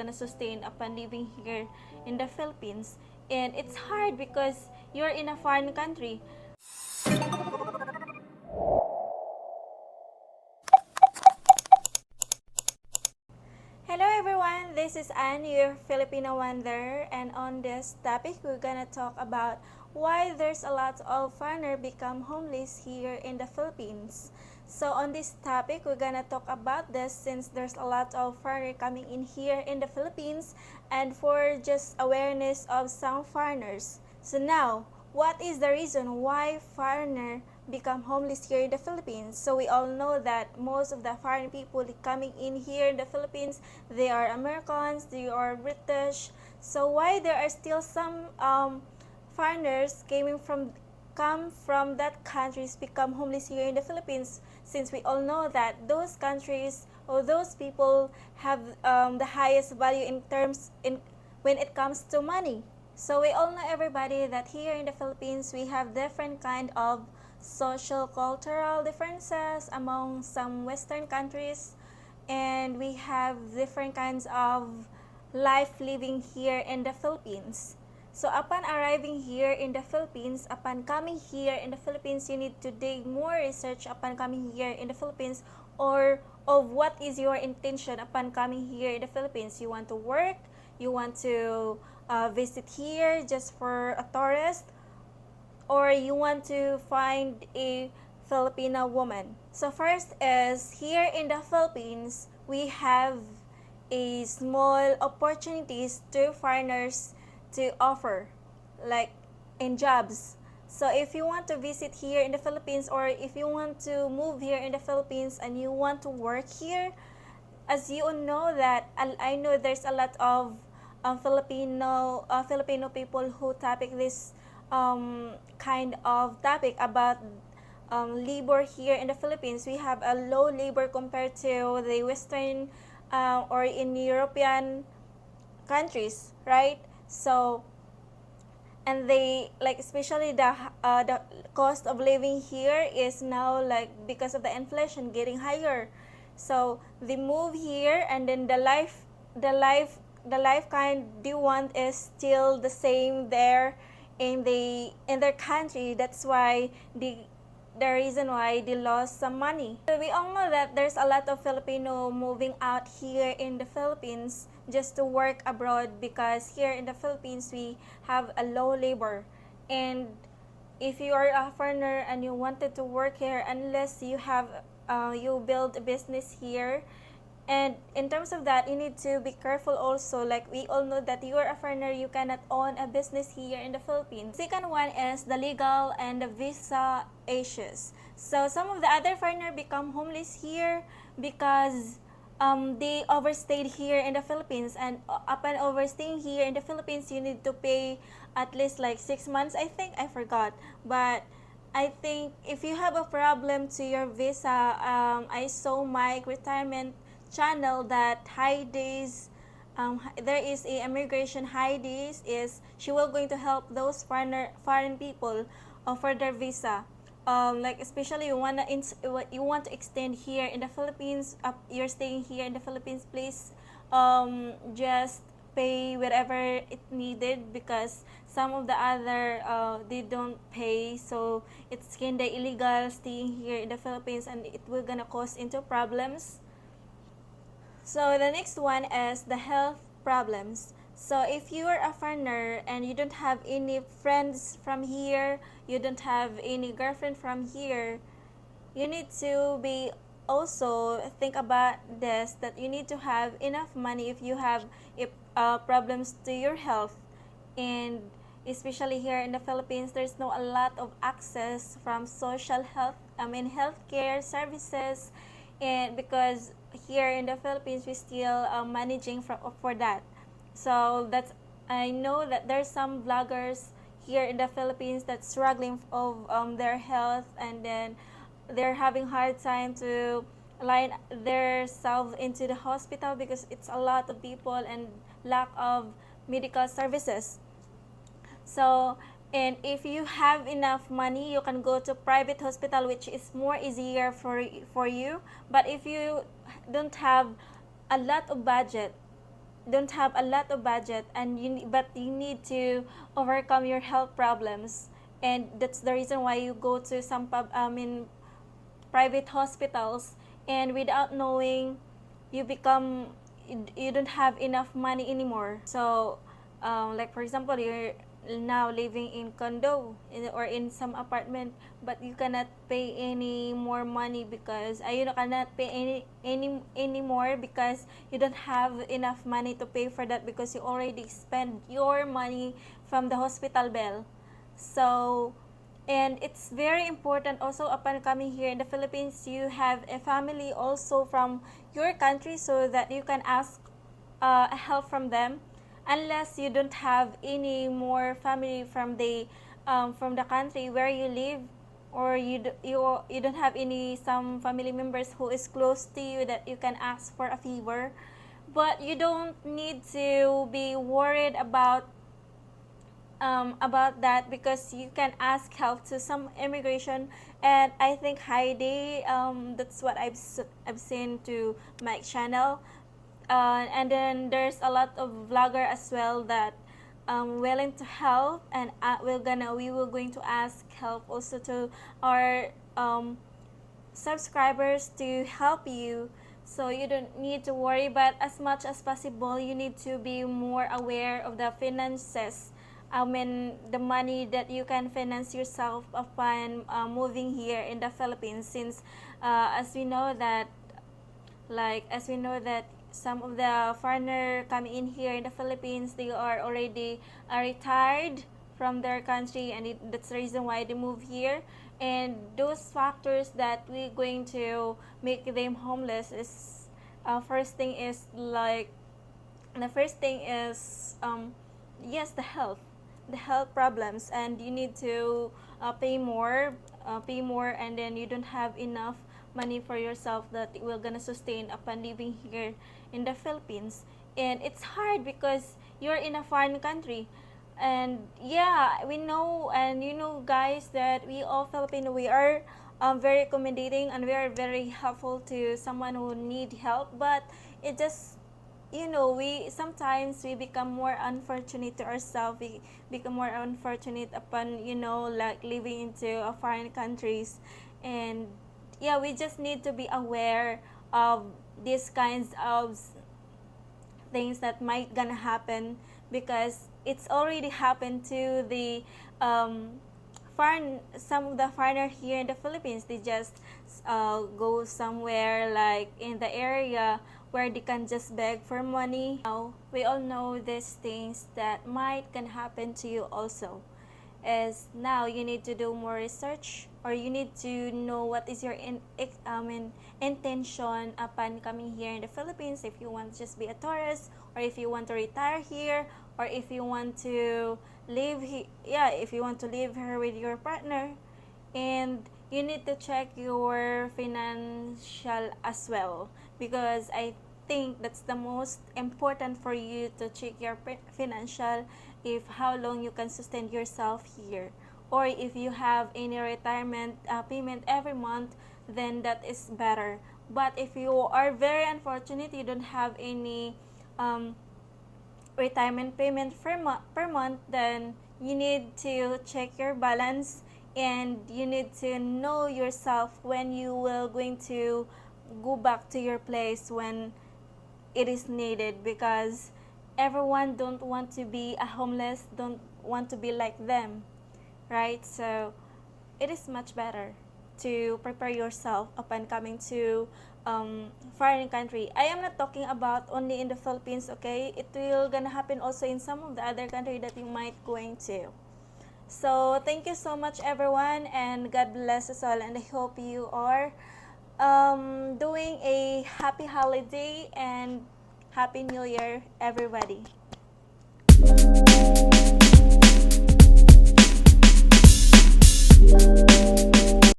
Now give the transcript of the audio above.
gonna sustain upon living here in the Philippines. And it's hard because you're in a foreign country. Hello everyone, this is Anne, your Filipino Wonder, and on this topic we're gonna talk about why there's a lot of foreigners become homeless here in the Philippines. So on this topic we're gonna talk about this since there's a lot of foreigners coming in here in the Philippines and for just awareness of some foreigners. So now, what is the reason why foreigners become homeless here in the Philippines? So we all know that most of the foreign people coming in here in the Philippines, they are Americans, they are British. So why there are still some foreigners come from that countries become homeless here in the Philippines, since we all know that those countries or those people have the highest value in when it comes to money. So we all know everybody that here in the Philippines we have different kind of social cultural differences among some Western countries, and we have different kinds of life living here in the Philippines. So upon arriving here in the Philippines, upon coming here in the Philippines, you need to dig more research upon coming here in the Philippines, or of what is your intention upon coming here in the Philippines. You want to work, you want to visit here just for a tourist, or you want to find a Filipino woman. So first is here in the Philippines, we have a small opportunities to foreigners to offer, like in jobs. So if you want to visit here in the Philippines, or if you want to move here in the Philippines and you want to work here, as you know that I know there's a lot of Filipino people who topic this kind of topic about labor here in the Philippines. We have a low labor compared to the Western or in European countries, right? So, and they like especially the cost of living here is now like because of the inflation getting higher. So they move here, and then the life kind they want is still the same there in their country. That's why the reason why they lost some money. So we all know that there's a lot of Filipino moving out here in the Philippines just to work abroad, because here in the Philippines we have a low labor, and if you are a foreigner and you wanted to work here, unless you have you build a business here. And in terms of that, you need to be careful also. Like we all know that you are a foreigner, you cannot own a business here in the Philippines. Second one is the legal and the visa issues. So some of the other foreigners become homeless here because they overstayed here in the Philippines, and upon overstaying here in the Philippines, you need to pay at least like 6 months. I think I forgot, but I think if you have a problem to your visa, I saw my retirement channel that high days there is a immigration high days is she will going to help those foreign people for their visa, like especially you want to extend here in the Philippines, you're staying here in the Philippines, please just pay whatever it needed, because some of the other they don't pay, so it's kinda illegal staying here in the Philippines, and it will gonna cause into problems. So the next one is the health problems. So if you are a foreigner and you don't have any friends from here, you don't have any girlfriend from here, you need to be also think about this, that you need to have enough money if you have problems to your health. And especially here in the Philippines, there's no a lot of access from social health, healthcare services, and because here in the Philippines we still managing for that. So that's, I know that there's some vloggers here in the Philippines that's struggling of their health, and then they're having hard time to line their self into the hospital because it's a lot of people and lack of medical services. So, and if you have enough money, you can go to private hospital, which is more easier for you. But if you don't have a lot of budget, don't have a lot of budget, and but you need to overcome your health problems, and that's the reason why you go to some private hospitals, and without knowing, you become you don't have enough money anymore. So like for example, you're now living in condo or in some apartment, but you cannot pay any more money because you cannot pay any more because you don't have enough money to pay for that, because you already spent your money from the hospital bill. So, and it's very important also, upon coming here in the Philippines, you have a family also from your country, so that you can ask help from them, unless you don't have any more family from the country where you live, or you don't have any some family members who is close to you that you can ask for a favor. But you don't need to be worried about that, because you can ask help to some immigration. And I think Heidi, that's what I've seen to my channel, and then there's a lot of vlogger as well that willing to help, and we will going to ask help also to our subscribers to help you, so you don't need to worry. But as much as possible, you need to be more aware of the finances. The money that you can finance yourself upon moving here in the Philippines, since as we know that some of the foreigner coming in here in the Philippines, they are already retired from their country, and that's the reason why they move here. And those factors that we're going to make them homeless is the first thing is yes, the health problems, and you need to pay more, and then you don't have enough money for yourself that will gonna sustain upon living here in the Philippines. And it's hard because you're in a foreign country. And yeah, we know, and you know guys, that we all Filipino, we are very accommodating, and we are very helpful to someone who need help. But it just, we sometimes we become more unfortunate to ourselves. We become more unfortunate upon like living into a foreign countries. And yeah, we just need to be aware of these kinds of things that might gonna happen, because it's already happened to the some of the foreigner here in the Philippines. They just go somewhere like in the area where they can just beg for money. Now we all know these things that might can happen to you also. Is now you need to do more research, or you need to know what is your intention upon coming here in the Philippines. If you want to just be a tourist, or if you want to retire here, or if you want to live here, if you want to live here with your partner. And you need to check your financial as well, because I think that's the most important for you to check your financial, if how long you can sustain yourself here, or if you have any retirement payment every month, then that is better. But if you are very unfortunate, you don't have any retirement payment per month, then you need to check your balance, and you need to know yourself when you will going to go back to your place when it is needed, because everyone don't want to be a homeless, don't want to be like them, right? So it is much better to prepare yourself upon coming to foreign country. I am not talking about only in the Philippines, okay? It will gonna happen also in some of the other country that you might going to. So thank you so much everyone, and God bless us all, and I hope you are doing a happy holiday and happy new year everybody.